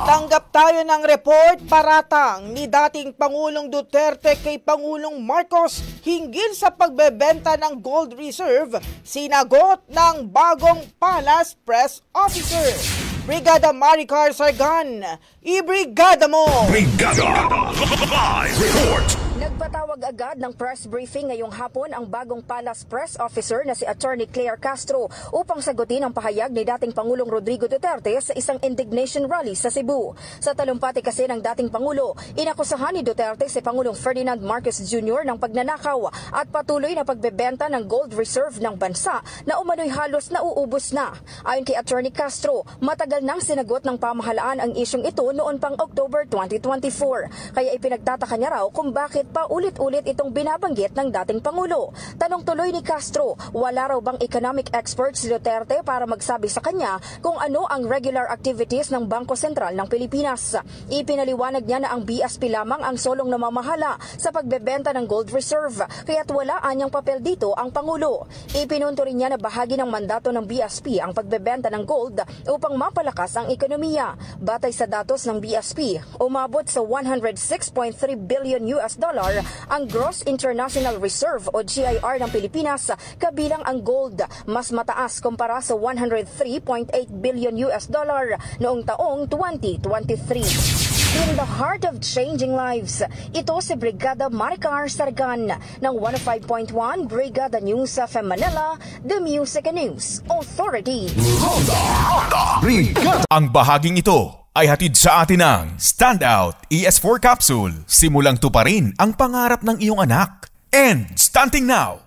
Tanggap tayo ng report paratang ni dating Pangulong Duterte kay Pangulong Marcos hinggil sa pagbebenta ng gold reserve, sinagot ng bagong Palace Press Officer. Brigada Maricar Sargan, ibrigada mo! Brigada Live Report! Nagpatawag agad ng press briefing ngayong hapon ang bagong Palace Press Officer na si Attorney Claire Castro upang sagutin ang pahayag ni dating Pangulong Rodrigo Duterte sa isang indignation rally sa Cebu. Sa talumpati kasi ng dating Pangulo, inakusahan ni Duterte si Pangulong Ferdinand Marcos Jr. ng pagnanakaw at patuloy na pagbebenta ng gold reserve ng bansa na umano'y halos nauubos na. Ayon kay Attorney Castro, matagal nang sinagot ng pamahalaan ang isyong ito noon pang October 2024. Kaya ipinagtataka niya raw kung bakit paulit-ulit itong binabanggit ng dating Pangulo. Tanong tuloy ni Castro, wala raw bang economic expert si Duterte para magsabi sa kanya kung ano ang regular activities ng Bangko Sentral ng Pilipinas. Ipinaliwanag niya na ang BSP lamang ang solong namamahala sa pagbebenta ng gold reserve, kaya't wala anyang papel dito ang Pangulo. Ipinunto rin niya na bahagi ng mandato ng BSP ang pagbebenta ng gold upang mapalakas ang ekonomiya. Batay sa datos ng BSP, umabot sa 106.3 billion US dollar ang Gross International Reserve o GIR ng Pilipinas, kabilang ang gold, mas mataas kumpara sa 103.8 billion US dollar noong taong 2023. In the heart of changing lives, ito si Brigada Maricar Sargan ng 105.1 Brigada News FM Manila, the Music and News Authority. Brigada. Ang bahaging ito ay hatid sa atin ng Standout ES4 Capsule. Simulang tuparin ang pangarap ng iyong anak. And starting now,